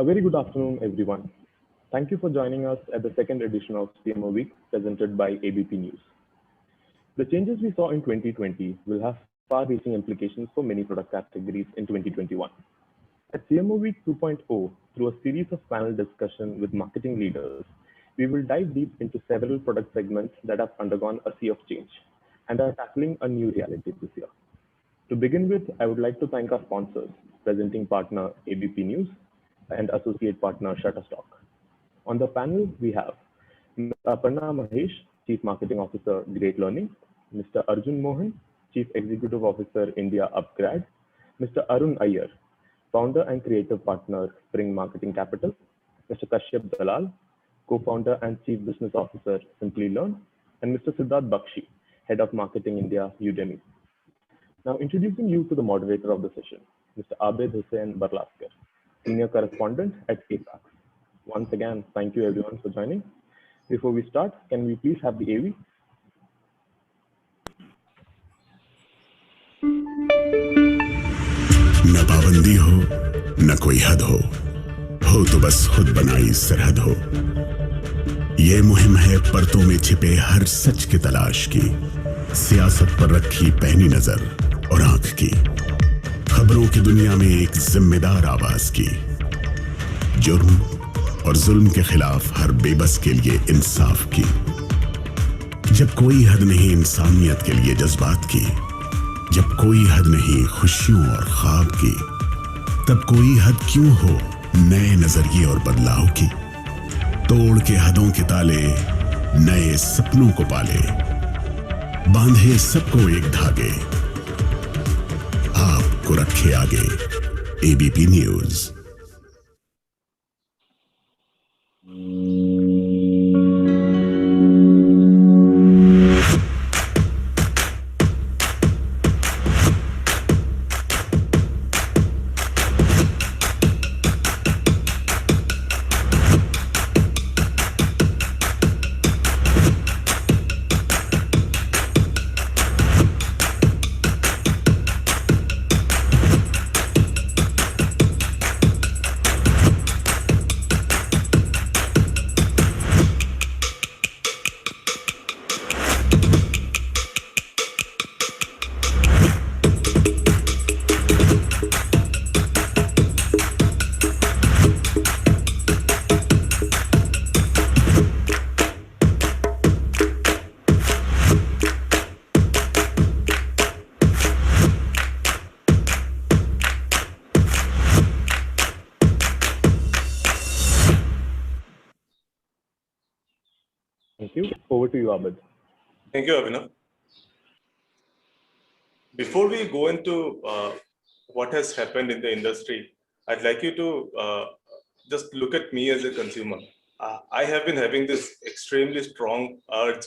A very good afternoon, everyone. Thank you for joining us at the second edition of CMO Week presented by ABP News. The changes we saw in 2020 will have far-reaching implications for many product categories in 2021. At CMO Week 2.0, through a series of panel discussion with marketing leaders, we will dive deep into several product segments that have undergone a sea of change and are tackling a new reality this year. To begin with, I would like to thank our sponsors, presenting partner ABP News and associate partner Shutterstock. On the panel, we have Mr. Aparna Mahesh, Chief Marketing Officer, Great Learning, Mr. Arjun Mohan, Chief Executive Officer, India Upgrad, Mr. Arun Iyer, Founder and Creative Partner, Spring Marketing Capital, Mr. Kashyap Dalal, Co-Founder and Chief Business Officer, Simply Learn, and Mr. Siddharth Bakshi, Head of Marketing India, Udemy. Now introducing you to the moderator of the session, Mr. Abid Hussain Barlaskar, Senior Correspondent at APAX. Once again, thank you everyone for joining. Before we start, can we please have the AV? न पाबंदी हो न कोई हद हो तो बस खुद बनाई सरहद हो। ये मुहिम है परतों में छिपे हर सच की तलाश की, सियासत पर रखी पैनी नजर और आंख की, खबरों की दुनिया में एक जिम्मेदार आवाज की, जुर्म और जुल्म के खिलाफ हर बेबस के लिए इंसाफ की। जब कोई हद नहीं इंसानियत के लिए जज्बात की, जब कोई हद नहीं खुशियों और ख्वाब की, तब कोई हद क्यों हो नए नजरिए और बदलाव की। तोड़ के हदों के ताले नए सपनों को पाले, बांधे सबको एक धागे, आपको रखे आगे ABP news. Thank you. Over to you, Abid. Thank you, Abhinav. Before we go into what has happened in the industry, I'd like you to just look at me as a consumer. I have been having this extremely strong urge,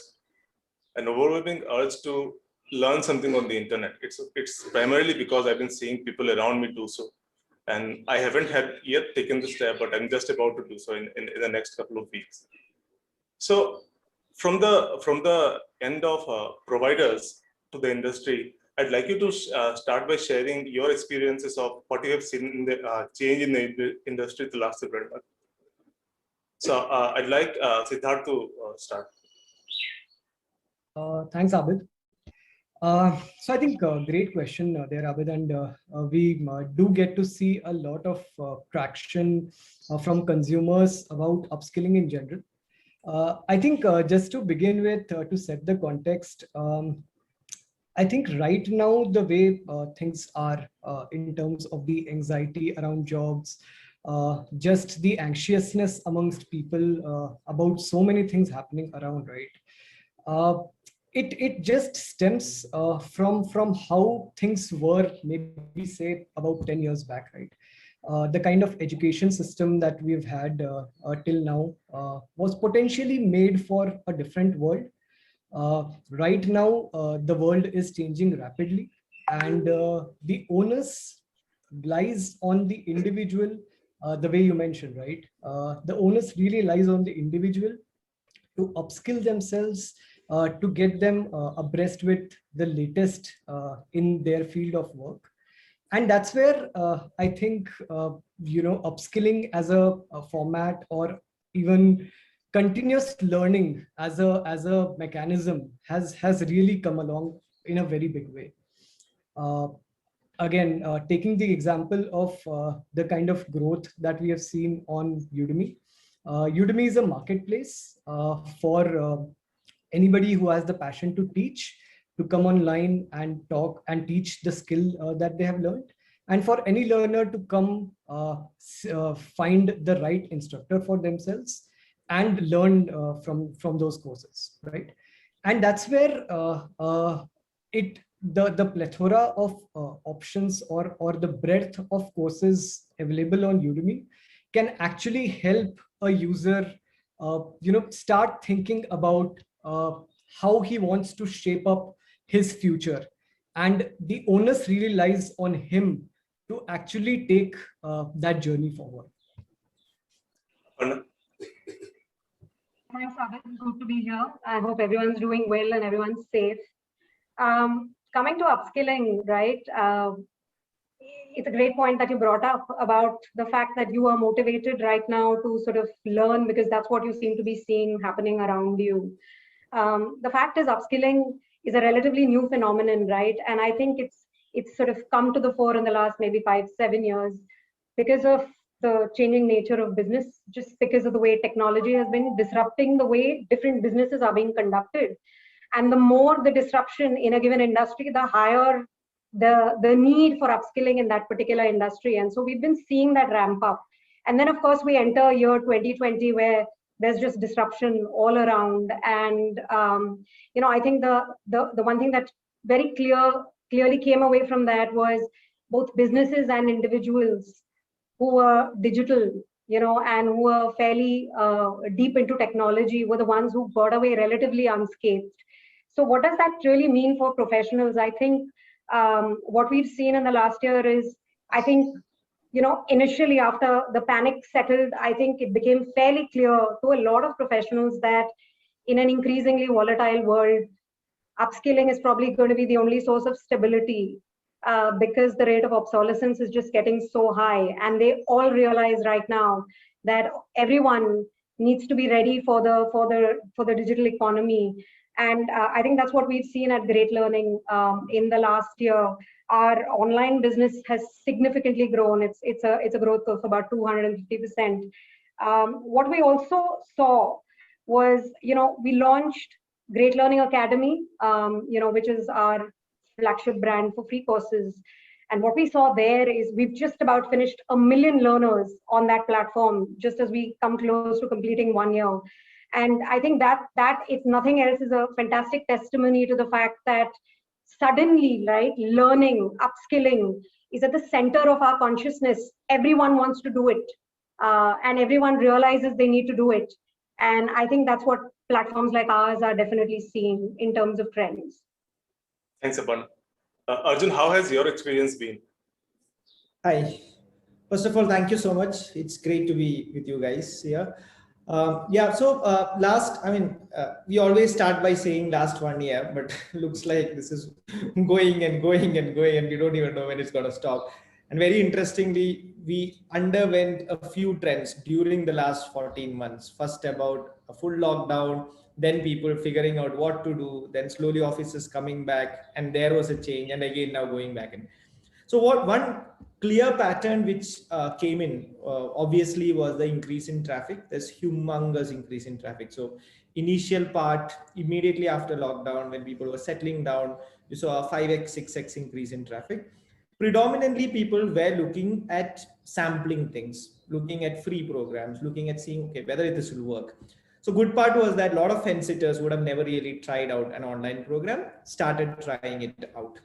an overwhelming urge to learn something on the internet. It's primarily because I've been seeing people around me do so. And I haven't yet taken the step, but I'm just about to do so in the next couple of weeks. So from the end of providers to the industry, I'd like you to start by sharing your experiences of what you have seen in the change in the industry the last several months. So I'd like Siddharth to start. Thanks, Abid. So I think great question there, Abid, and we do get to see a lot of traction from consumers about upskilling in general. I think just to begin with, to set the context, I think right now the way things are in terms of the anxiety around jobs, just the anxiousness amongst people about so many things happening around, right? It just stems from how things were maybe say about 10 years back, right? The kind of education system that we've had till now was potentially made for a different world. Right now, the world is changing rapidly, and the onus lies on the individual, the way you mentioned, right? The onus really lies on the individual to upskill themselves, to get them abreast with the latest in their field of work. And that's where I think, upskilling as a format, or even continuous learning as a mechanism has really come along in a very big way. Uh, Again, taking the example of the kind of growth that we have seen on Udemy. Udemy is a marketplace for anybody who has the passion to teach, to come online and talk and teach the skill that they have learned, and for any learner to come find the right instructor for themselves and learn from those courses, right? And that's where it the plethora of options, or the breadth of courses available on Udemy can actually help a user start thinking about how he wants to shape up his future, and the onus really lies on him to actually take that journey forward. Aparna? Thanks, Abid. Good to be here. I hope everyone's doing well and everyone's safe. Coming to upskilling, right? It's a great point that you brought up about the fact that you are motivated right now to sort of learn, because that's what you seem to be seeing happening around you. The fact is, upskilling is a relatively new phenomenon, right? And I think it's sort of come to the fore in the last maybe 5-7 years because of the changing nature of business, just because of the way technology has been disrupting the way different businesses are being conducted. And the more the disruption in a given industry, the higher the need for upskilling in that particular industry. And so we've been seeing that ramp up. And then, of course, we enter year 2020, where there's just disruption all around. And, I think the one thing that very clearly came away from that was both businesses and individuals who were digital, and who were fairly deep into technology were the ones who got away relatively unscathed. So what does that really mean for professionals? I think what we've seen in the last year is, I think, initially after the panic settled, I think it became fairly clear to a lot of professionals that in an increasingly volatile world, upskilling is probably going to be the only source of stability, because the rate of obsolescence is just getting so high. And they all realize right now that everyone needs to be ready for the digital economy. And I think that's what we've seen at Great Learning in the last year. Our online business has significantly grown. It's a growth of about 250%. What we also saw was, we launched Great Learning Academy, which is our flagship brand for free courses. And what we saw there is we've just about finished 1 million learners on that platform, just as we come close to completing 1 year. And I think that if nothing else, is a fantastic testimony to the fact that suddenly, right, learning, upskilling is at the center of our consciousness. Everyone wants to do it, and everyone realizes they need to do it. And I think that's what platforms like ours are definitely seeing in terms of trends. Thanks, Aparna. Arjun, how has your experience been? Hi. First of all, thank you so much. It's great to be with you guys here. We always start by saying last 1 year, but looks like this is going and going and going, and we don't even know when it's going to stop. And very interestingly, we underwent a few trends during the last 14 months. First about a full lockdown, then people figuring out what to do, then slowly offices coming back, and there was a change, and again now going back in. So one clear pattern which came in, obviously, was the increase in traffic. There's humongous increase in traffic. So initial part, immediately after lockdown, when people were settling down, you saw a 5x, 6x increase in traffic. Predominantly, people were looking at sampling things, looking at free programs, looking at seeing, okay, whether this will work. So good part was that a lot of fence sitters would have never really tried out an online program, started trying it out.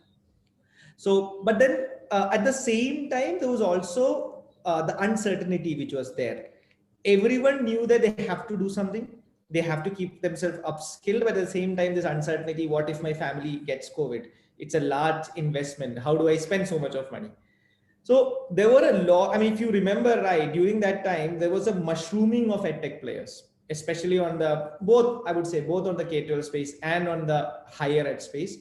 So, but then at the same time, there was also the uncertainty which was there. Everyone knew that they have to do something. They have to keep themselves upskilled, but at the same time, this uncertainty, what if my family gets COVID? It's a large investment. How do I spend so much of money? So there were a lot, if you remember right, during that time, there was a mushrooming of edtech players, especially on both on the K-12 space and on the higher ed space.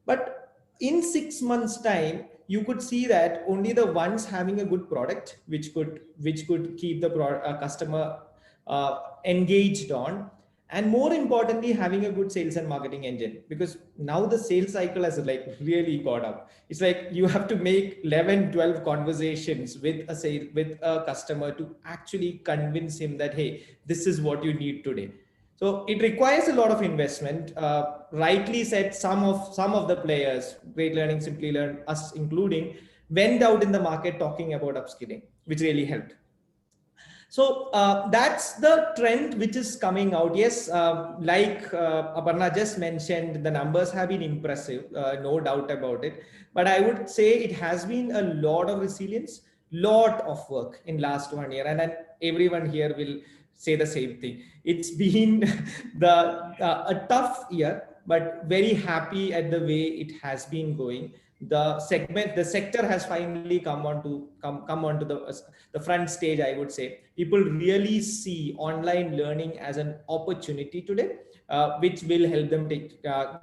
But in 6 months' time, you could see that only the ones having a good product, which could keep the customer engaged on, and more importantly, having a good sales and marketing engine, because now the sales cycle has like really got up. It's like you have to make 11, 12 conversations with a customer to actually convince him that, hey, this is what you need today. So it requires a lot of investment. Rightly said, some of the players, Great Learning, Simply Learn, us including, went out in the market talking about upskilling, which really helped. So that's the trend which is coming out. Yes, like Aparna just mentioned, the numbers have been impressive, no doubt about it. But I would say it has been a lot of resilience, lot of work in last 1 year, and then everyone here will say the same thing. It's been a tough year, but very happy at the way it has been going. The sector has finally come onto the front stage, I would say. People really see online learning as an opportunity today, which will help them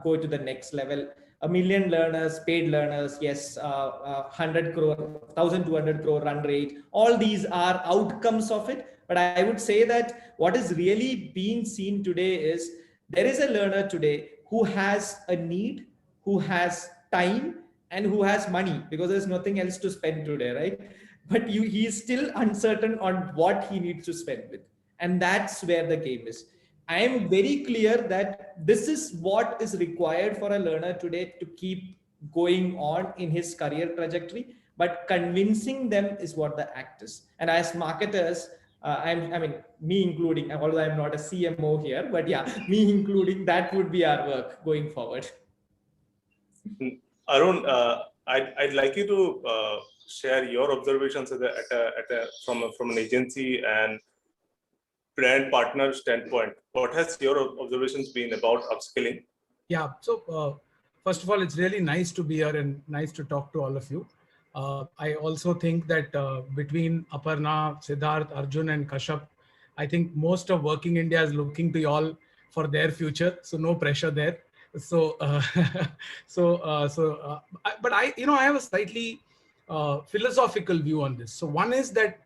go to the next level. 1 million learners, paid learners, yes, 100 crore, 1,200 crore run rate. All these are outcomes of it. But I would say that what is really being seen today is there is a learner today who has a need, who has time, and who has money, because there's nothing else to spend today, right? But he is still uncertain on what he needs to spend with. And that's where the game is. I am very clear that this is what is required for a learner today to keep going on in his career trajectory, but convincing them is what the act is. And as marketers, I mean, me including, although I'm not a CMO here, but yeah, me including, that would be our work going forward. Arun, I'd like you to share your observations from an agency and brand partner standpoint. What has your observations been about upskilling? Yeah, so first of all, it's really nice to be here and nice to talk to all of you. I also think that between Aparna, Siddharth, Arjun, and Kashyap, I think most of Working India is looking to you all for their future. So no pressure there. So, but I have a slightly philosophical view on this. So one is that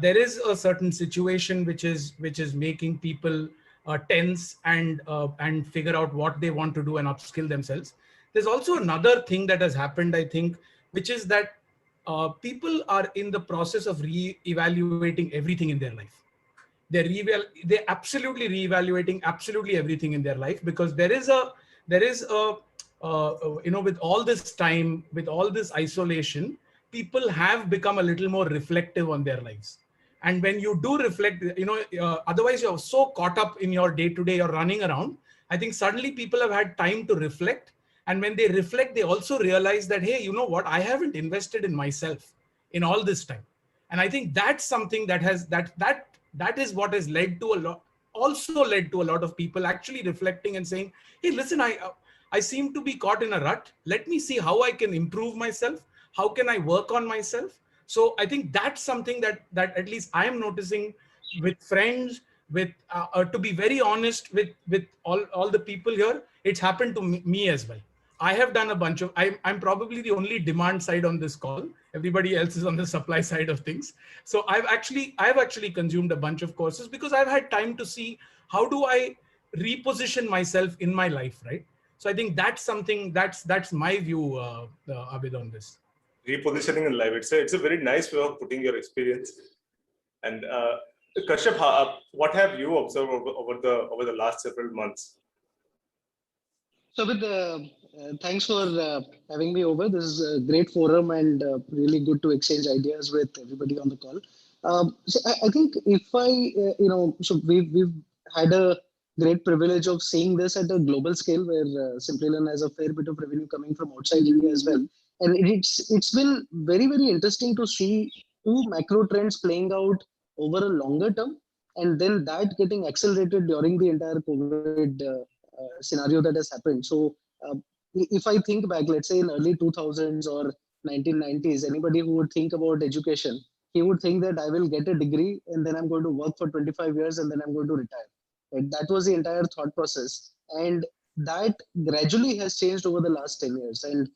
there is a certain situation which is making people tense and figure out what they want to do and upskill themselves. There's also another thing that has happened, I think, which is that people are in the process of re-evaluating everything in their life. They're absolutely re-evaluating absolutely everything in their life, because there is a with all this time, with all this isolation, people have become a little more reflective on their lives. And when you do reflect, otherwise you're so caught up in your day-to-day, you're running around. I think suddenly people have had time to reflect. And when they reflect, they also realize that, hey, you know what, I haven't invested in myself in all this time. And I think that's something that has, that is what has led to a lot of people actually reflecting and saying, hey, listen, I seem to be caught in a rut. Let me see how I can improve myself. How can I work on myself? So I think that's something that at least I am noticing with friends, to be very honest with all the people here, it's happened to me as well. I have done a bunch of, I'm probably the only demand side on this call. Everybody else is on the supply side of things. So I've actually consumed a bunch of courses because I've had time to see how do I reposition myself in my life, right? So I think that's something, that's my view, Abid, on this. Repositioning in life, it's a very nice way of putting your experience. And Kashyap, what have you observed over the last several months? So thanks for having me over. This is a great forum and really good to exchange ideas with everybody on the call. So I think if so we've had a great privilege of seeing this at a global scale, where Simply Learn has a fair bit of revenue coming from outside India as well. And it's been very, very interesting to see two macro trends playing out over a longer term, and then that getting accelerated during the entire COVID scenario that has happened. So if I think back, let's say in early 2000s or 1990s, anybody who would think about education, he would think that I will get a degree and then I'm going to work for 25 years and then I'm going to retire. Right? That was the entire thought process. And that gradually has changed over the last 10 years. And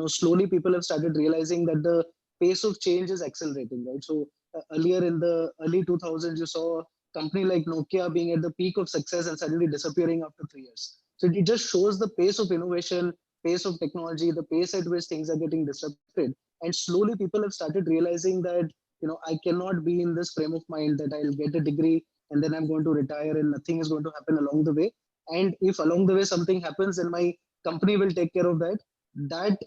slowly people have started realizing that the pace of change is accelerating, right? So earlier in the early 2000s, you saw a company like Nokia being at the peak of success and suddenly disappearing after 3 years. So it just shows the pace of innovation, pace of technology, the pace at which things are getting disrupted. And slowly people have started realizing that, I cannot be in this frame of mind that I'll get a degree and then I'm going to retire and nothing is going to happen along the way. And if along the way something happens, then my company will take care of that. That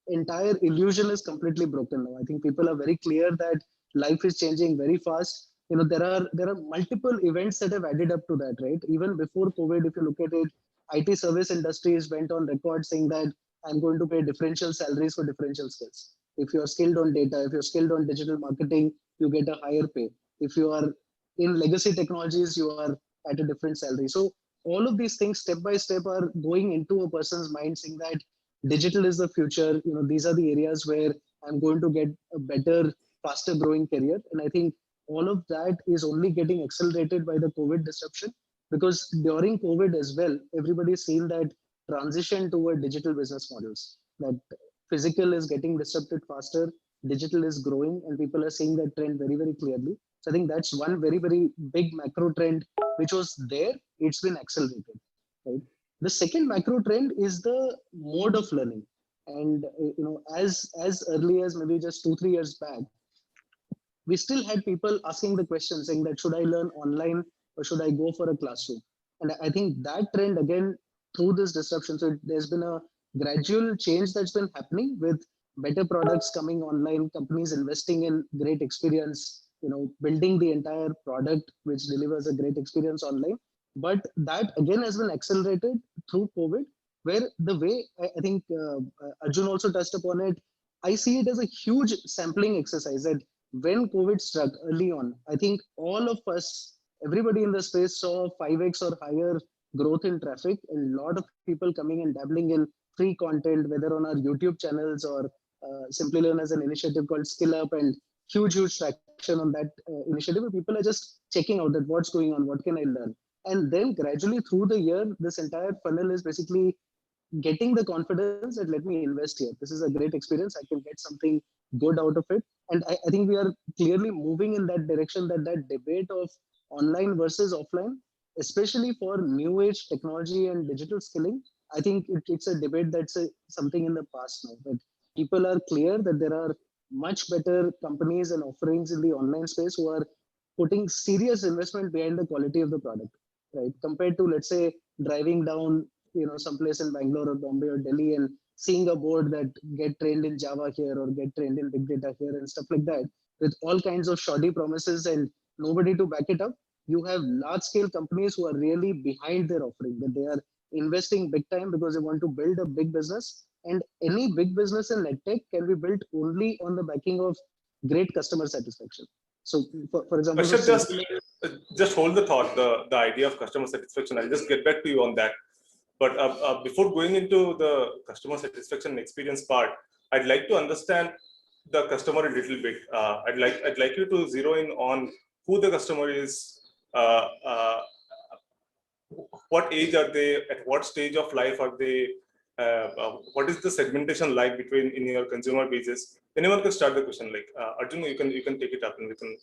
entire illusion is completely broken now. I think people are very clear that life is changing very fast. There are multiple events that have added up to that, right? Even before COVID, if you look at it, IT service industries went on record saying that I'm going to pay differential salaries for differential skills. If you're skilled on data, if you're skilled on digital marketing, you get a higher pay. If you are in legacy technologies, you are at a different salary. So all of these things step by step are going into a person's mind saying that digital is the future. These are the areas where I'm going to get a better, faster growing career. And I think all of that is only getting accelerated by the COVID disruption, because during COVID as well, everybody's seen that transition toward digital business models, that physical is getting disrupted faster, digital is growing, and people are seeing that trend very, very clearly. So I think that's one very, very big macro trend which was there. It's been accelerated, right? The second macro trend is the mode of learning. And as early as maybe just 2-3 years back, we still had people asking the question saying that should I learn online or should I go for a classroom? And I think that trend again through this disruption. So there's been a gradual change that's been happening with better products coming online, companies investing in great experience, building the entire product which delivers a great experience online. But that again has been accelerated through COVID, where the way I think Arjun also touched upon it, I see it as a huge sampling exercise that when COVID struck early on, I think all of us, everybody in the space saw 5x or higher growth in traffic, and a lot of people coming and dabbling in free content, whether on our YouTube channels or Simplilearn as an initiative called Skill Up, and huge traction on that initiative. People are just checking out that what's going on, what can I learn? And then gradually through the year, this entire funnel is basically getting the confidence that let me invest here. This is a great experience. I can get something good out of it. And I think we are clearly moving in that direction, that debate of online versus offline, especially for new age technology and digital skilling, I think it's a debate that's something in the past now. That people are clear that there are much better companies and offerings in the online space who are putting serious investment behind the quality of the product, right? Compared to, let's say, driving down, someplace in Bangalore or Bombay or Delhi and seeing a board that get trained in Java here or get trained in big data here and stuff like that, with all kinds of shoddy promises and nobody to back it up. You have large scale companies who are really behind their offering, that they are investing big time because they want to build a big business. And any big business in EdTech can be built only on the backing of great customer satisfaction. So for example, just hold the thought, the idea of customer satisfaction. I'll just get back to you on that. But before going into the customer satisfaction experience part, I'd like to understand the customer a little bit. I'd like you to zero in on who the customer is, what age are they, at what stage of life are they, what is the segmentation like in your consumer bases? Anyone can start the question. Like Arjun, you can take it up and we can.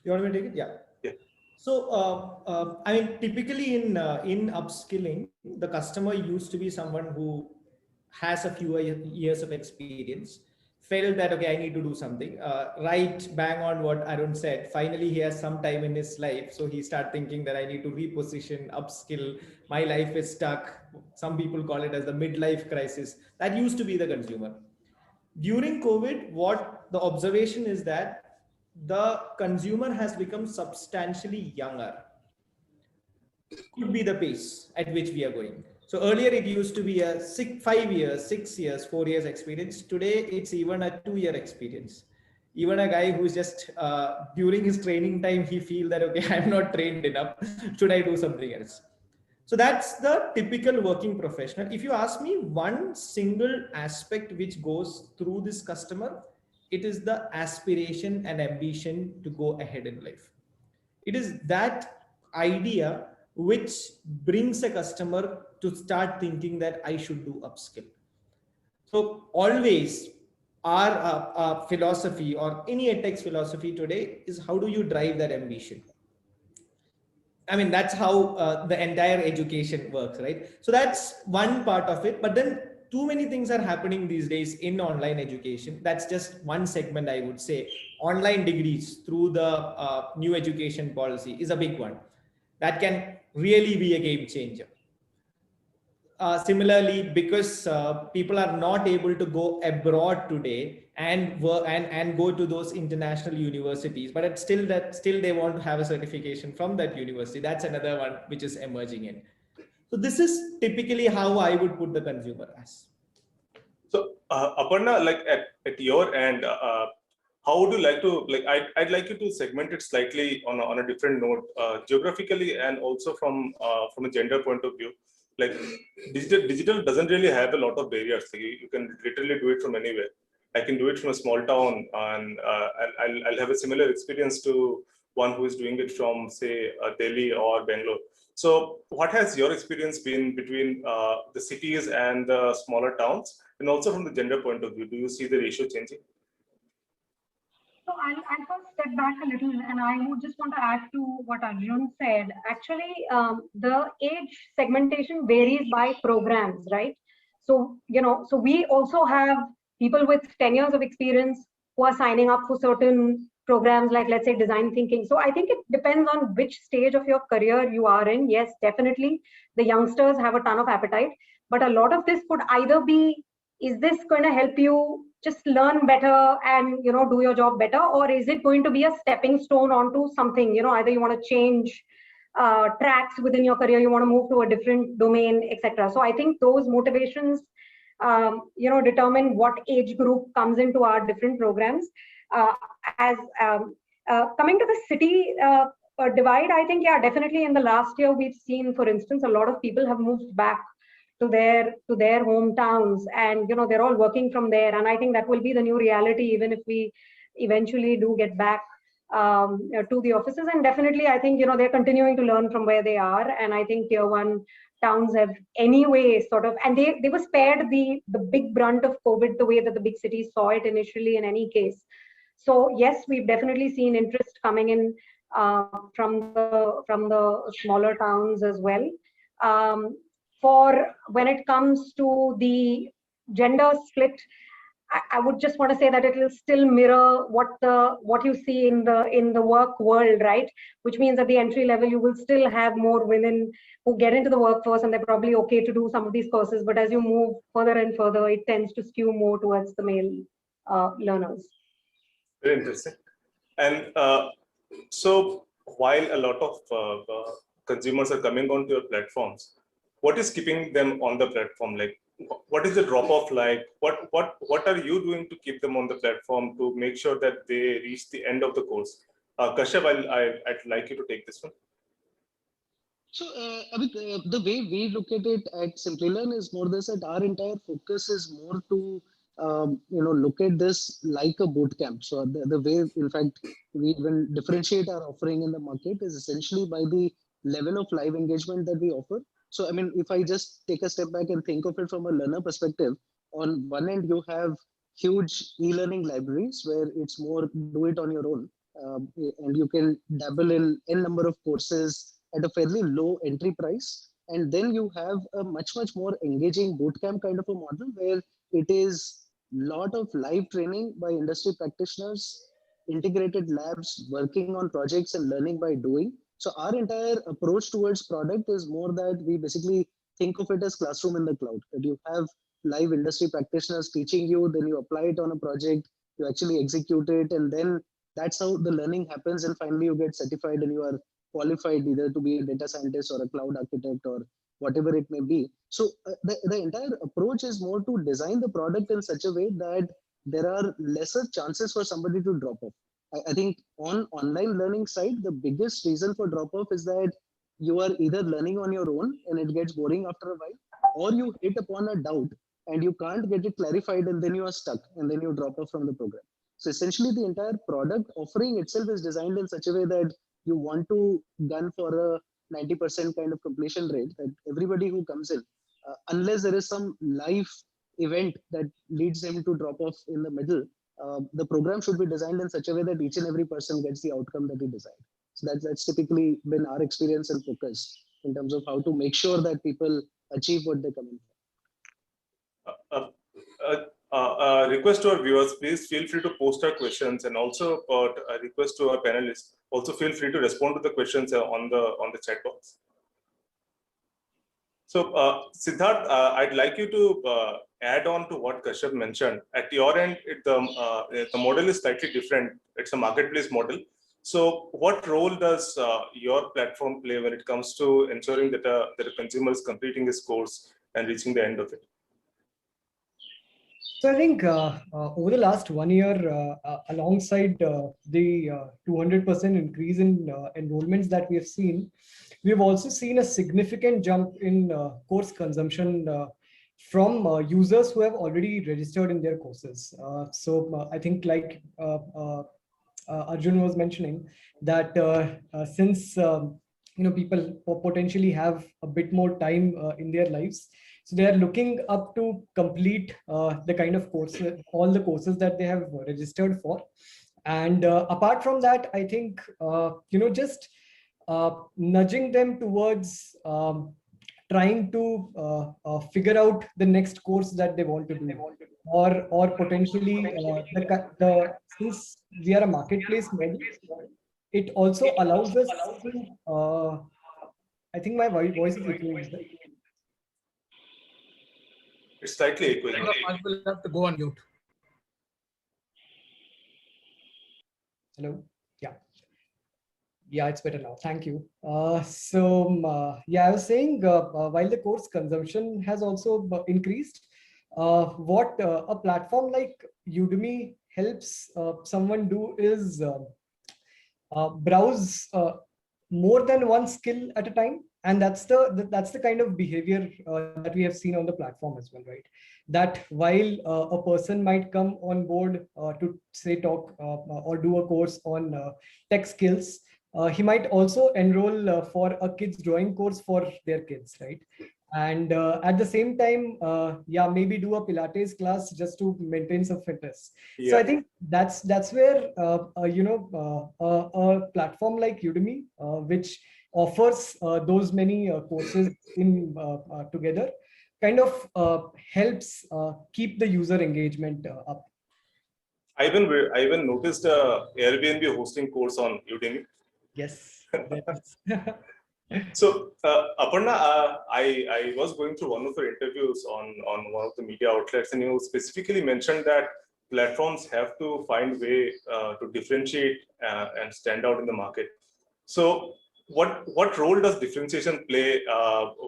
You want me to take it? Yeah. So, I mean, typically in upskilling, the customer used to be someone who has a few years of experience, felt that, okay, I need to do something, right, bang on what Arun said. Finally, he has some time in his life. So he started thinking that I need to reposition, upskill. My life is stuck. Some people call it as the midlife crisis. That used to be the consumer. During COVID, what the observation is that the consumer has become substantially younger. Could be the pace at which we are going. So earlier it used to be a 5 years, 6 years, 4 years experience. Today it's even a 2-year experience. Even a guy who's just during his training time, he feel that, okay, I'm not trained enough. Should I do something else? So that's the typical working professional. If you ask me one single aspect which goes through this customer, it is the aspiration and ambition to go ahead in life. It is that idea which brings a customer to start thinking that I should do upskill. So always our philosophy or any edtech's philosophy today is how do you drive that ambition? I mean, that's how the entire education works, right? So that's one part of it. But then too many things are happening these days in online education. That's just one segment, I would say. Online degrees through the new education policy is a big one. That can really be a game changer. Similarly, because people are not able to go abroad today and work and go to those international universities, but it's still they want to have a certification from that university. That's another one which is emerging in. So this is typically how I would put the consumer as. So Aparna, like at your end, how would you like to, like, I'd like you to segment it slightly on a different note, geographically and also from a gender point of view. Like digital doesn't really have a lot of barriers. Like you can literally do it from anywhere. I can do it from a small town, and I'll have a similar experience to one who is doing it from, say, Delhi or Bangalore. So what has your experience been between the cities and the smaller towns? And also from the gender point of view, do you see the ratio changing? So I'll first step back a little, and I would just want to add to what Arjun said. Actually, the age segmentation varies by programs, right? So, so we also have people with 10 years of experience who are signing up for certain programs like, let's say, design thinking. So I think it depends on which stage of your career you are in. Yes, definitely, the youngsters have a ton of appetite, but a lot of this could either be, is this going to help you just learn better and do your job better, or is it going to be a stepping stone onto something? Either you want to change tracks within your career, you want to move to a different domain, etc. So I think those motivations determine what age group comes into our different programs. As coming to the city divide, I think, yeah, definitely in the last year we've seen, for instance, a lot of people have moved back to their hometowns, and they're all working from there, and I think that will be the new reality, even if we eventually do get back to the offices. And definitely I think they're continuing to learn from where they are, and I think tier 1 towns have anyway sort of, and they were spared the big brunt of COVID the way that the big cities saw it initially in any case. So yes, we've definitely seen interest coming in from the smaller towns as well. For when it comes to the gender split, I would just want to say that it will still mirror what you see in the work world, right? Which means at the entry level, you will still have more women who get into the workforce, and they're probably okay to do some of these courses. But as you move further and further, it tends to skew more towards the male learners. Very interesting. And so while a lot of consumers are coming onto your platforms, what is keeping them on the platform? Like, what is the drop off like? What are you doing to keep them on the platform to make sure that they reach the end of the course? Kashyap, I'd like you to take this one. So, the way we look at it at Simplilearn is more this, that our entire focus is more to look at this like a boot camp. So the way, in fact, we even differentiate our offering in the market is essentially by the level of live engagement that we offer. So, I mean, if I just take a step back and think of it from a learner perspective, on one end, you have huge e-learning libraries where it's more do it on your own. And you can dabble in n number of courses at a fairly low entry price. And then you have a much more engaging bootcamp kind of a model where it is lot of live training by industry practitioners, integrated labs, working on projects and learning by doing. So our entire approach towards product is more that we basically think of it as classroom in the cloud, that you have live industry practitioners teaching you, then you apply it on a project, you actually execute it, and then that's how the learning happens. And finally you get certified and you are qualified either to be a data scientist or a cloud architect or whatever it may be. So the entire approach is more to design the product in such a way that there are lesser chances for somebody to drop off. I think on online learning side, the biggest reason for drop off is that you are either learning on your own and it gets boring after a while, or you hit upon a doubt and you can't get it clarified and then you are stuck and then you drop off from the program. So essentially the entire product offering itself is designed in such a way that you want to gun for a 90% kind of completion rate, that everybody who comes in, unless there is some life event that leads him to drop off in the middle, the program should be designed in such a way that each and every person gets the outcome that he desired. So that's typically been our experience and focus in terms of how to make sure that people achieve what they come in for. Request to our viewers, please feel free to post our questions, and also a request to our panelists, also feel free to respond to the questions on the chat box. So Siddharth, I'd like you to add on to what Kashyap mentioned. At your end, the model is slightly different. It's a marketplace model. So what role does your platform play when it comes to ensuring that a consumer is completing his course and reaching the end of it? So I think over the last 1 year, alongside the 200% increase in enrollments that we have seen, we've also seen a significant jump in course consumption from users who have already registered in their courses. So I think, like Arjun was mentioning, that since people potentially have a bit more time in their lives, so they are looking up to complete the kind of courses, all the courses that they have registered for. And apart from that, I think just nudging them towards trying to figure out the next course that they want to do, or potentially since we are a marketplace model, it also allows us to. I think my voice is echoing. It's slightly echoing. I will have to go on mute. Hello. Yeah, it's better now. Thank you. Yeah, I was saying while the course consumption has also increased, what a platform like Udemy helps someone do is browse more than one skill at a time. And that's the kind of behavior that we have seen on the platform as well, right? That while a person might come on board to say talk or do a course on tech skills, he might also enroll for a kids drawing course for their kids, right? And at the same time, maybe do a Pilates class just to maintain some fitness. Yeah. So I think that's where a platform like Udemy, which offers those many courses in together, kind of helps keep the user engagement up. I even noticed Airbnb hosting course on Udemy. Yes. So Aparna, I was going through one of your interviews on one of the media outlets, and you specifically mentioned that platforms have to find way to differentiate and stand out in the market. So what role does differentiation play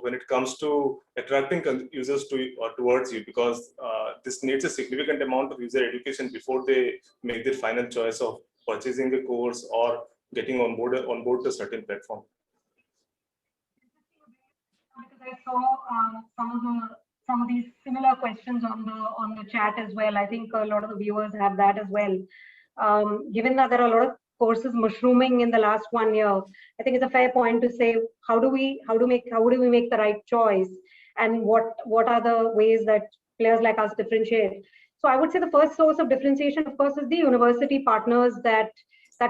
when it comes to attracting users towards you? Because this needs a significant amount of user education before they make their final choice of purchasing a course or getting on board to a certain platform. Because I saw some of these similar questions on the chat as well. I think a lot of the viewers have that as well. Given that there are a lot of courses mushrooming in the last 1 year, I think it's a fair point to say how do we make the right choice, and what are the ways that players like us differentiate. So I would say the first source of differentiation, of course, is the university partners that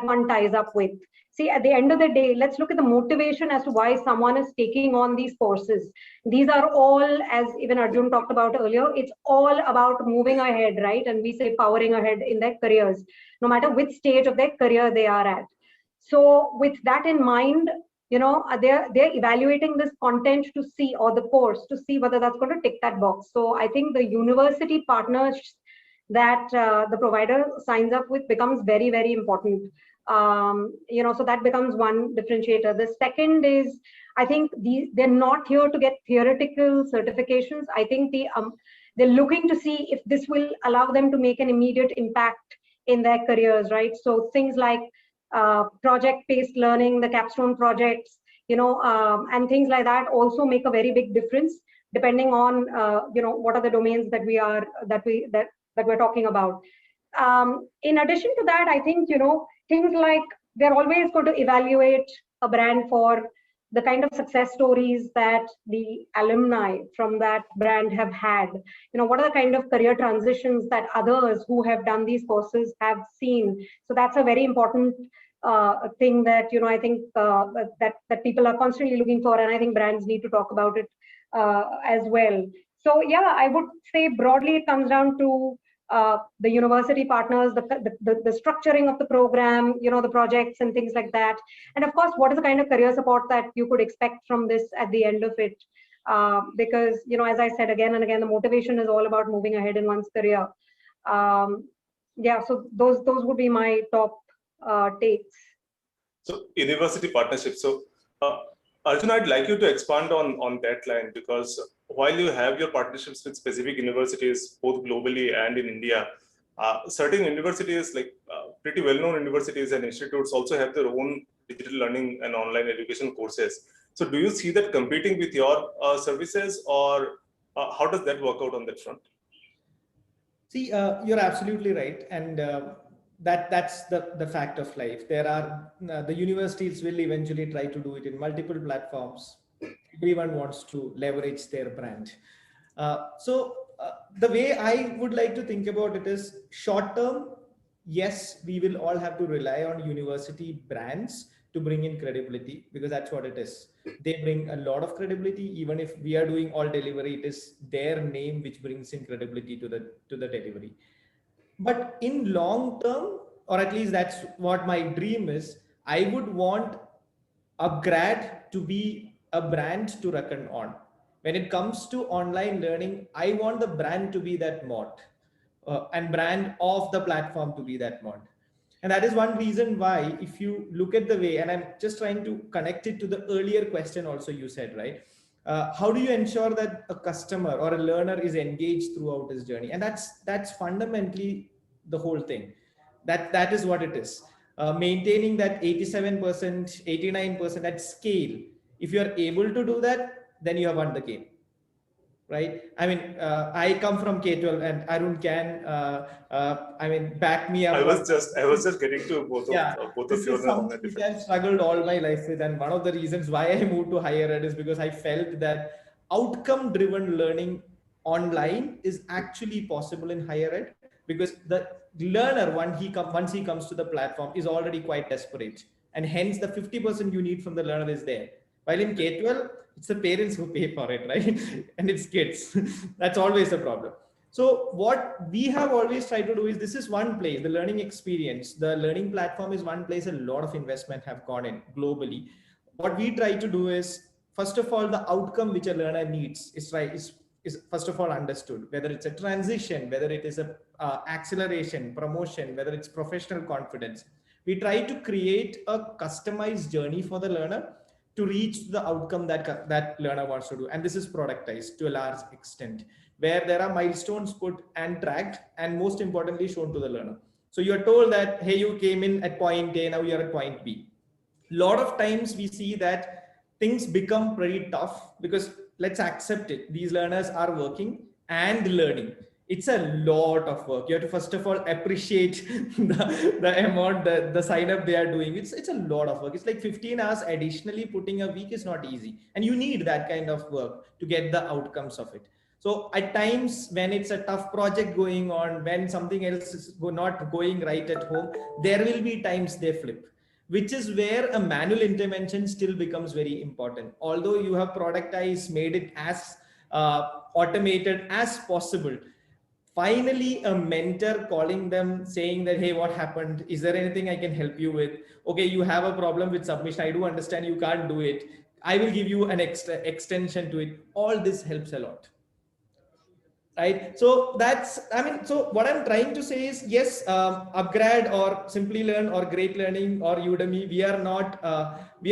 one ties up with. See, at the end of the day, let's look at the motivation as to why someone is taking on these courses. These are all, as even Arjun talked about earlier, it's all about moving ahead, right? And we say powering ahead in their careers, no matter which stage of their career they are at. So with that in mind, they're evaluating this content to see, or the course to see whether that's going to tick that box. So I think the university partners that the provider signs up with becomes very, very important. So that becomes one differentiator. The second is, I think they're not here to get theoretical certifications. I think they're looking to see if this will allow them to make an immediate impact in their careers, right? So things like project-based learning, the capstone projects, and things like that also make a very big difference depending on what are the domains that we're talking about. In addition to that, I think things like they're always going to evaluate a brand for the kind of success stories that the alumni from that brand have had. What are the kind of career transitions that others who have done these courses have seen? So that's a very important thing that I think that people are constantly looking for, and I think brands need to talk about it as well. So yeah, I would say broadly it comes down to the university partners, the structuring of the program, the projects and things like that. And of course, what is the kind of career support that you could expect from this at the end of it? Because, as I said again and again, the motivation is all about moving ahead in one's career. Yeah, so those would be my top takes. So university partnerships. So Arjun, I'd like you to expand on that line, because while you have your partnerships with specific universities, both globally and in India, certain universities, like pretty well-known universities and institutes, also have their own digital learning and online education courses. So do you see that competing with your services, or how does that work out on that front? See, you're absolutely right. And that's the fact of life. There are the universities will eventually try to do it in multiple platforms. Everyone wants to leverage their brand. So the way I would like to think about it is, short term, yes, we will all have to rely on university brands to bring in credibility, because that's what it is. They bring a lot of credibility. Even if we are doing all delivery, it is their name which brings in credibility to the delivery. But in long term, or at least that's what my dream is, I would want Upgrad to be a brand to reckon on. When it comes to online learning, I want the brand to be that mod, and brand of the platform to be that mod. And that is one reason why, if you look at the way, and I'm just trying to connect it to the earlier question also you said, right? How do you ensure that a customer or a learner is engaged throughout his journey? And that's fundamentally the whole thing. That is what it is. Maintaining that 87%, 89% at scale. If you're able to do that, then you have won the game, right? I mean, I come from K-12, and Arun can, back me up. I was just getting to both of you. Something which I've struggled all my life with, and one of the reasons why I moved to higher ed is because I felt that outcome-driven learning online is actually possible in higher ed, because the learner, once he comes to the platform, is already quite desperate, and hence the 50% you need from the learner is there. While in K-12, it's the parents who pay for it, right? And it's kids. That's always the problem. So what we have always tried to do is, this is one place, the learning experience, the learning platform is one place a lot of investment have gone in globally. What we try to do is, first of all, the outcome which a learner needs is first of all understood, whether it's a transition, whether it is a acceleration, promotion, whether it's professional confidence. We try to create a customized journey for the learner to reach the outcome that learner wants to do. And this is productized to a large extent, where there are milestones put and tracked, and most importantly shown to the learner. So you're told that, hey, you came in at point A, now you're at point B. A lot of times we see that things become pretty tough, because let's accept it, these learners are working and learning. It's a lot of work. You have to first of all appreciate the amount, the sign up they are doing. It's a lot of work. It's like 15 hours additionally putting a week is not easy. And you need that kind of work to get the outcomes of it. So at times when it's a tough project going on, when something else is not going right at home, there will be times they flip, which is where a manual intervention still becomes very important. Although you have productized, made it as automated as possible, finally a mentor calling them, saying that, hey, what happened? Is there anything I can help you with? Okay, you have a problem with submission. I do understand you can't do it. I will give you an extra extension to it. All this helps a lot. Right. So so what I'm trying to say is, yes, Upgrad or Simplilearn or Great Learning or Udemy, we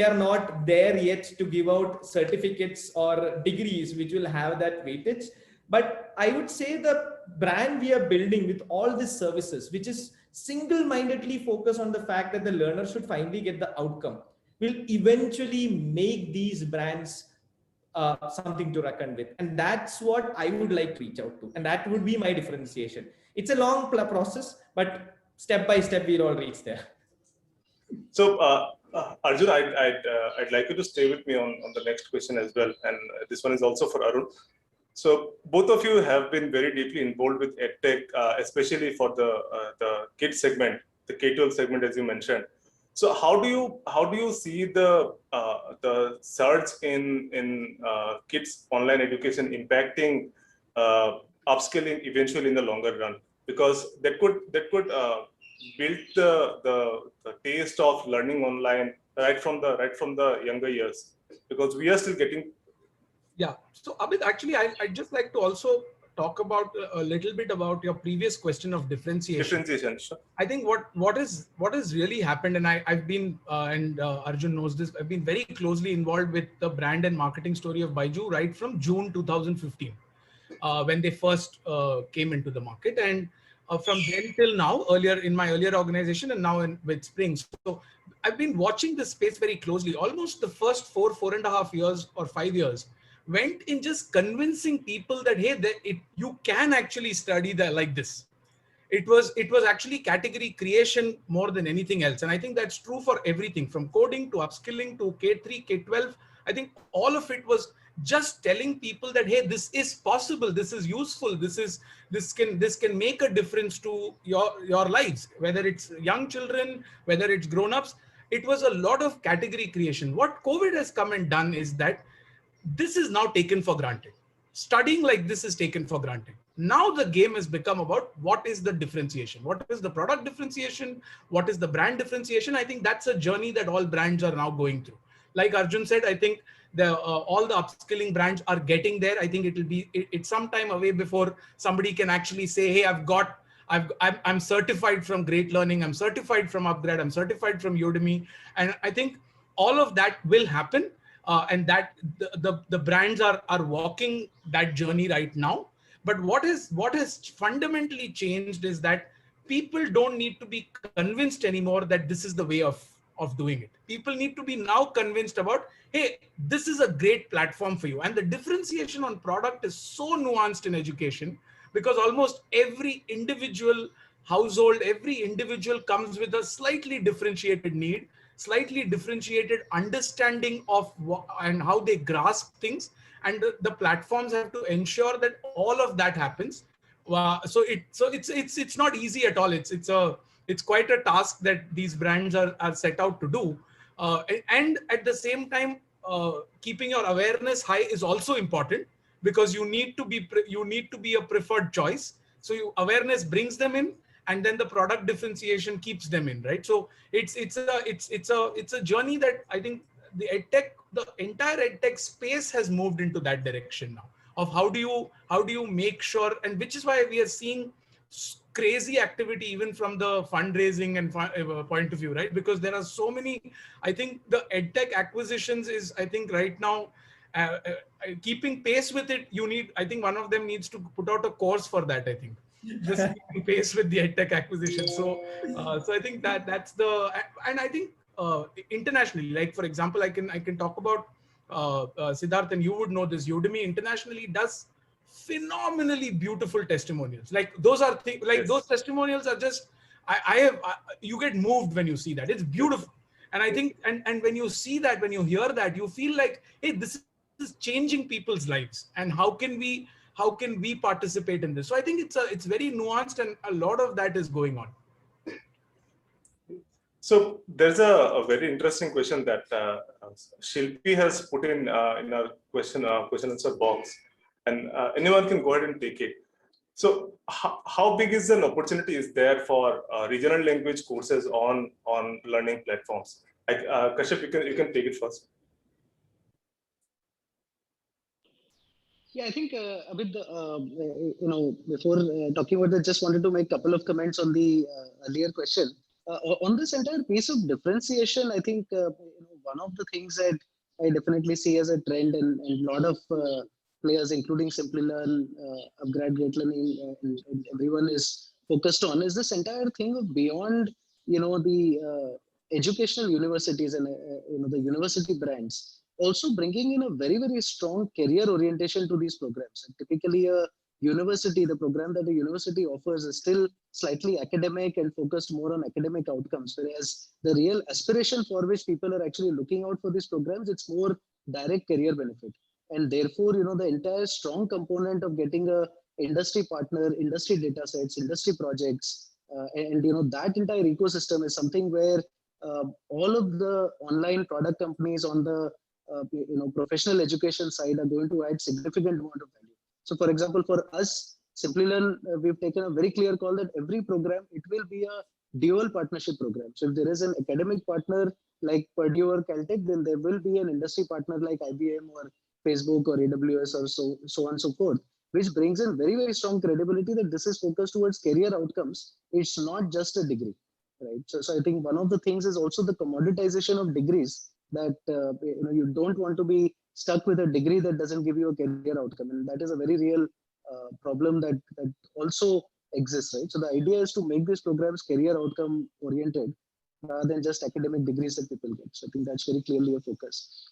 are not there yet to give out certificates or degrees which will have that weightage. But I would say the brand we are building with all these services, which is single-mindedly focused on the fact that the learner should finally get the outcome, will eventually make these brands something to reckon with. And that's what I would like to reach out to. And that would be my differentiation. It's a long process, but step by step, we'll all reach there. So Arjun, I'd like you to stay with me on the next question as well. And this one is also for Arun. So both of you have been very deeply involved with EdTech, especially for the kids segment, the K-12 segment, as you mentioned. So how do you see the surge in kids online education impacting upskilling eventually in the longer run? Because that could build the taste of learning online right from the younger years, because we are still getting. Yeah. So Abid, actually, I'd just like to also talk about a little bit about your previous question of differentiation. Sure. I think what has really happened, and I've been and Arjun knows this, I've been very closely involved with the brand and marketing story of Byju right from June 2015, when they first came into the market, and from then till now, earlier in my earlier organization, and now with Spring. So I've been watching this space very closely. Almost the first 4.5 years or 5 years went in just convincing people that, hey, you can actually study that like this. It was actually category creation more than anything else. And I think that's true for everything from coding to upskilling to K3, K12. I think all of it was just telling people that, hey, this is possible, this is useful, this can make a difference to your lives, whether it's young children, whether it's grown-ups. It was a lot of category creation. What COVID has come and done is that this is now taken for granted. Studying like this is taken for granted. Now the game has become about what is the differentiation, what is the product differentiation, what is the brand differentiation. I think that's a journey that all brands are now going through. Like Arjun said, I think all the upskilling brands are getting there. I think it's some time away before somebody can actually say, hey, I'm certified from Great Learning, I'm certified from Upgrad, I'm certified from Udemy. And I think all of that will happen. And that the brands are walking that journey right now. But what has fundamentally changed is that people don't need to be convinced anymore that this is the way of doing it. People need to be now convinced about, hey, this is a great platform for you. And the differentiation on product is so nuanced in education, because almost every individual household, every individual comes with a slightly differentiated need, slightly differentiated understanding of and how they grasp things, and the platforms have to ensure that all of that happens. So it's not easy at all. It's quite a task that these brands are set out to do, and at the same time, keeping your awareness high is also important, because you need to be a preferred choice. So awareness brings them in, and then the product differentiation keeps them in, right? So it's a journey that I think the entire edtech space has moved into that direction now, of how do you make sure, and which is why we are seeing crazy activity even from the fundraising and point of view, right? Because there are so many. I think the edtech acquisitions is, I think right now, keeping pace with it, I think one of them needs to put out a course for that, I think. Just keeping pace with the edtech acquisition. So I think that's the, and I think internationally, like for example, I can talk about Siddharth, and you would know this. Udemy internationally does phenomenally beautiful testimonials. Like those are Yes. Those testimonials are just, you get moved when you see that. It's beautiful. And I think, and when you see that, when you hear that, you feel like, hey, this is changing people's lives, and how can we participate in this? So I think it's very nuanced, and a lot of that is going on. So there's a very interesting question that Shilpi has put in a question answer box, and anyone can go ahead and take it. So how big is an opportunity is there for regional language courses on learning platforms? Kashyap, you can take it first. Yeah, I think Abid, before talking about it, just wanted to make a couple of comments on the earlier question. On this entire piece of differentiation, I think one of the things that I definitely see as a trend, and a lot of players, including Simplilearn, Upgrad, Great Learning, and everyone is focused on, is this entire thing of beyond, the educational universities and the university brands, also bringing in a very, very strong career orientation to these programs. And typically, a university, the program that the university offers is still slightly academic and focused more on academic outcomes, whereas the real aspiration for which people are actually looking out for these programs, it's more direct career benefit. And therefore, the entire strong component of getting a industry partner, industry data sets, industry projects, and that entire ecosystem is something where all of the online product companies on the professional education side are going to add significant amount of value. So, for example, for us, Simplilearn, we've taken a very clear call that every program, it will be a dual partnership program. So if there is an academic partner like Purdue or Caltech, then there will be an industry partner like IBM or Facebook or AWS or so on and so forth, which brings in very, very strong credibility that this is focused towards career outcomes. It's not just a degree, right? So I think one of the things is also the commoditization of degrees, that you don't want to be stuck with a degree that doesn't give you a career outcome, and that is a very real problem that also exists, right? So the idea is to make these programs career outcome oriented rather than just academic degrees that people get. So I think that's very clearly a focus.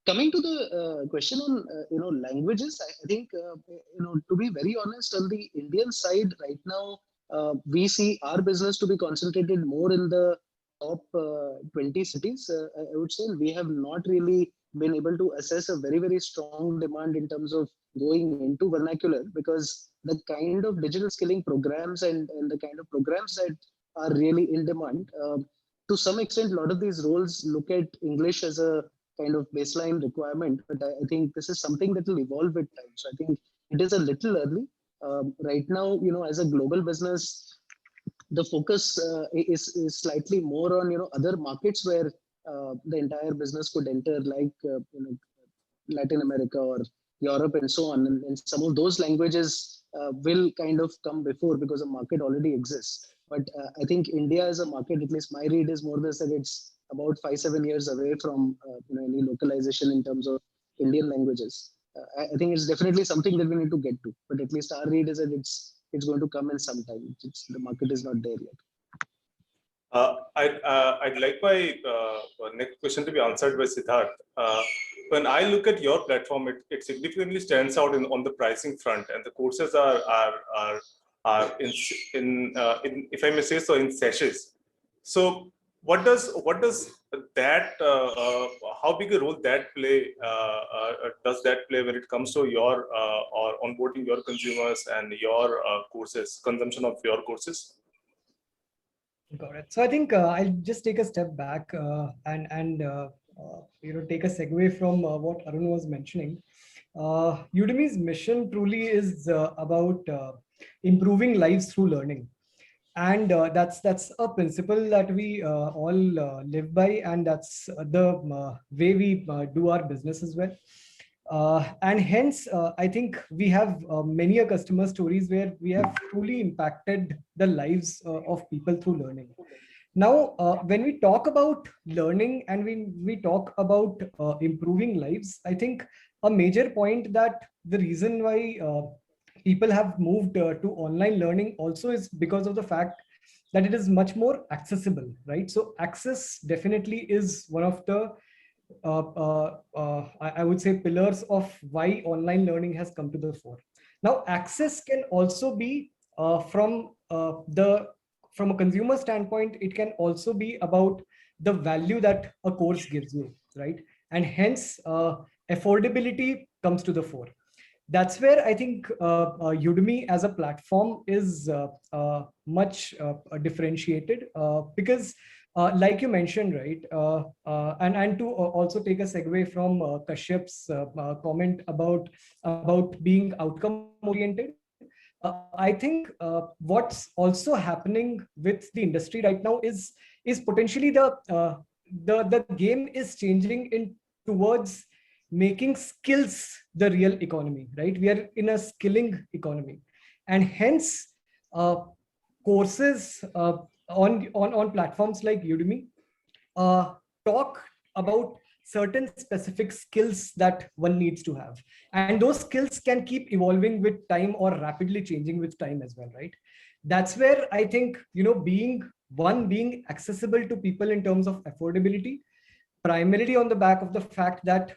Coming to the question on languages, I think to be very honest, on the Indian side right now, we see our business to be concentrated more in the top 20 cities. I would say we have not really been able to assess a very, very strong demand in terms of going into vernacular, because the kind of digital skilling programs and the kind of programs that are really in demand, to some extent, a lot of these roles look at English as a kind of baseline requirement. But I think this is something that will evolve with time. So I think it is a little early. Right now, as a global business, the focus is slightly more on other markets where the entire business could enter, like Latin America or Europe and so on. And some of those languages will kind of come before, because the market already exists. But I think India as a market, at least my read is more this, that it's about 5-7 years away from any localization in terms of Indian languages. I think it's definitely something that we need to get to, but at least our read is that it's going to come in some time. The market is not there yet. I'd like my next question to be answered by Siddharth. When I look at your platform, it significantly stands out on the pricing front, and the courses are in if I may say so, in sessions. So what does that how big a role that does that play when it comes to your or onboarding your consumers and your courses, consumption of your courses? Got it. So I think I'll just take a step back and take a segue from what Arun was mentioning. Udemy's mission truly is about improving lives through learning, and that's a principle that we all live by, and that's the way we do our business as well. And hence, I think we have many customer stories where we have truly impacted the lives of people through learning. Now, when we talk about learning and we talk about improving lives, I think a major point that the reason why people have moved to online learning also is because of the fact that it is much more accessible, right? So access definitely is one of the I would say pillars of why online learning has come to the fore. Now, access can also be from a consumer standpoint, it can also be about the value that a course gives you, right? And hence, affordability comes to the fore. That's where I think Udemy as a platform is much differentiated because like you mentioned, right? And to also take a segue from Kashyap's comment about being outcome oriented, I think what's also happening with the industry right now is potentially the game is changing towards making skills the real economy, right? We are in a skilling economy, and hence courses on platforms like Udemy talk about certain specific skills that one needs to have, and those skills can keep evolving with time or rapidly changing with time as well, right? That's where I think being accessible to people in terms of affordability, primarily on the back of the fact that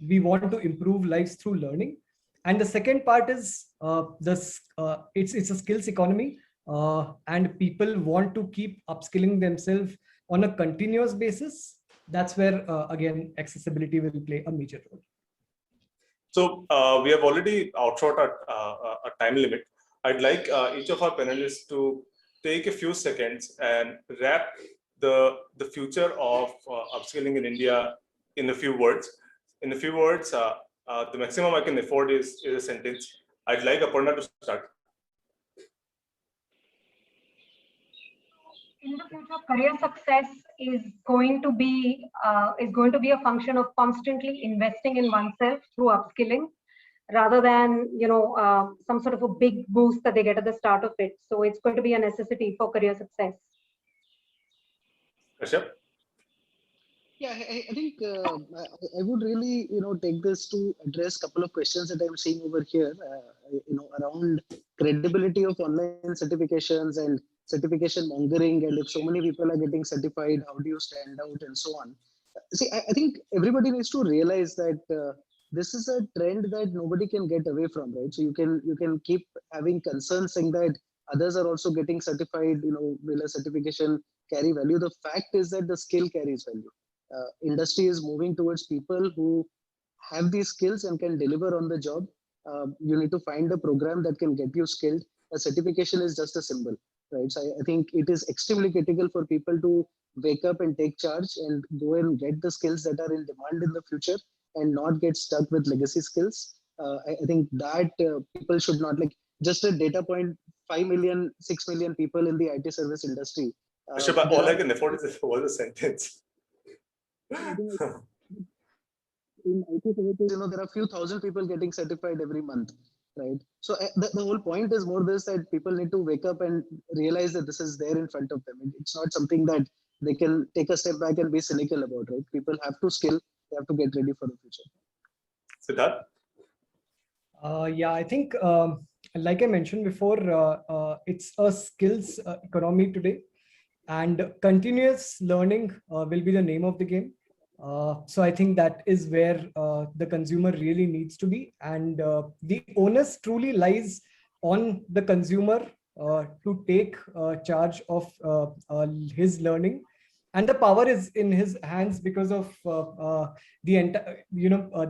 we want to improve lives through learning, And the second part is it's a skills economy, and people want to keep upskilling themselves on a continuous basis. That's where again accessibility will play a major role. So we have already outshot our time limit. I'd like each of our panelists to take a few seconds and wrap the future of upskilling in India in a few words. In a few words, the maximum I can afford is a sentence. I'd like Aparna to start. In the future, career success is going to be a function of constantly investing in oneself through upskilling, rather than some sort of a big boost that they get at the start of it. So it's going to be a necessity for career success. Kashyap? Yeah, I think I would really, take this to address a couple of questions that I'm seeing over here, around credibility of online certifications and certification mongering, and if so many people are getting certified, how do you stand out and so on. See, I think everybody needs to realize that this is a trend that nobody can get away from, right? So you can keep having concerns saying that others are also getting certified, will a certification carry value? The fact is that the skill carries value. Industry is moving towards people who have these skills and can deliver on the job. You need to find a program that can get you skilled. A certification is just a symbol, right? So I think it is extremely critical for people to wake up and take charge and go and get the skills that are in demand in the future and not get stuck with legacy skills. I think that people should not, like, just a data point, 5 million, 6 million people in the IT service industry. Kashyap, all I can afford is a sentence. In IT services, there are a few thousand people getting certified every month, right? So the whole point is more this, that people need to wake up and realize that this is there in front of them. It's not something that they can take a step back and be cynical about, right? People have to skill, they have to get ready for the future. Siddharth? Yeah, I think, like I mentioned before, it's a skills economy today, and continuous learning will be the name of the game. So I think that is where the consumer really needs to be, and the onus truly lies on the consumer to take charge of his learning, and the power is in his hands because of the entire,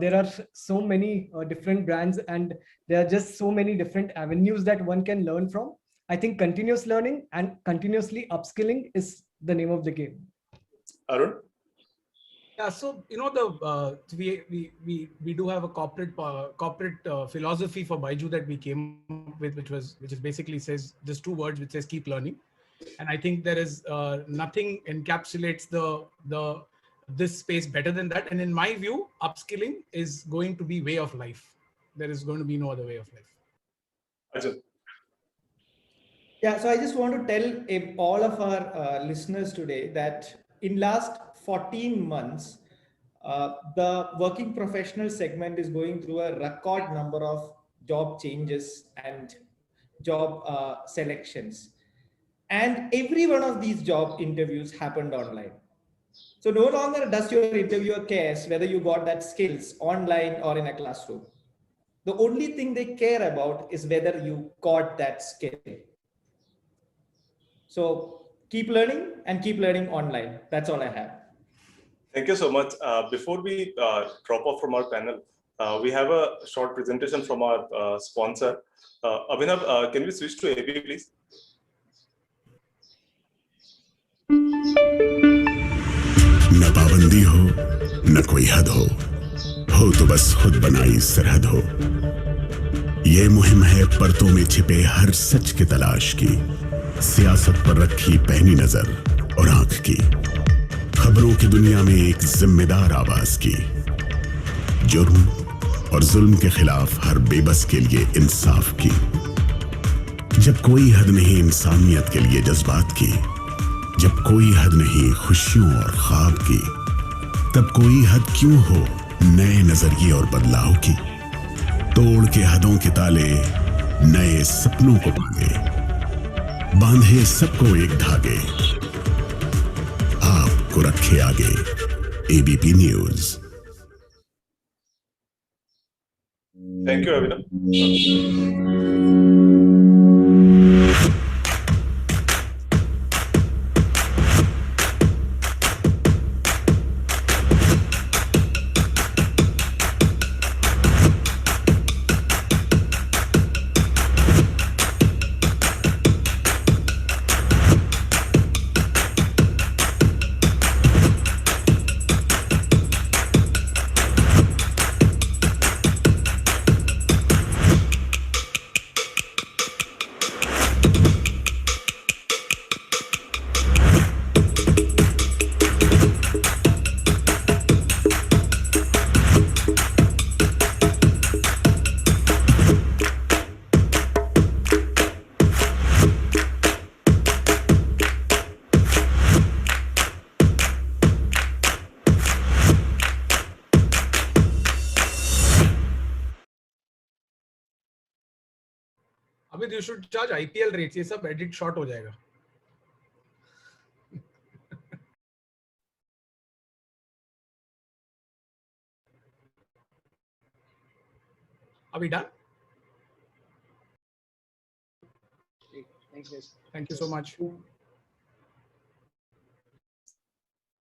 there are so many different brands, and there are just so many different avenues that one can learn from. I think continuous learning and continuously upskilling is the name of the game. Arun? Yeah, so we do have a corporate philosophy for Byju that we came up with, which is basically says just 2 words, which says keep learning. And I think there is nothing encapsulates this space better than that. And in my view, upskilling is going to be way of life. There is going to be no other way of life. Ajay? Yeah, so I just want to tell all of our listeners today that in last 14 months, the working professional segment is going through a record number of job changes and job selections. And every one of these job interviews happened online. So no longer does your interviewer cares whether you got that skills online or in a classroom. The only thing they care about is whether you got that skill. So keep learning and keep learning online. That's all I have. Thank you so much. Before we drop off from our panel, we have a short presentation from our sponsor. Abhinav, can we switch to AB, please? न पाबंदी हो न कोई हद हो तो बस खुद बनाई सरहद हो। ये मुहिम है परतों में छिपे हर सच की तलाश की, सियासत पर रखी पैनी नजर और आंख की, खबरों की दुनिया में एक जिम्मेदार आवाज की, जुर्म और जुल्म के खिलाफ हर बेबस के लिए इंसाफ की। जब कोई हद नहीं इंसानियत के लिए जज्बात की, जब कोई हद नहीं खुशियों और ख्वाब की, तब कोई हद क्यों हो नए नजरिए और बदलाव की। तोड़ के हदों के ताले नए सपनों को बांधे सबको एक धागे, आपको रखे आगे। ABP news. Thank you, Abhinav. अभी you should charge IPL rates. ये सब edit short हो जाएगा. Are we done? Thanks, guys. Thank you so much.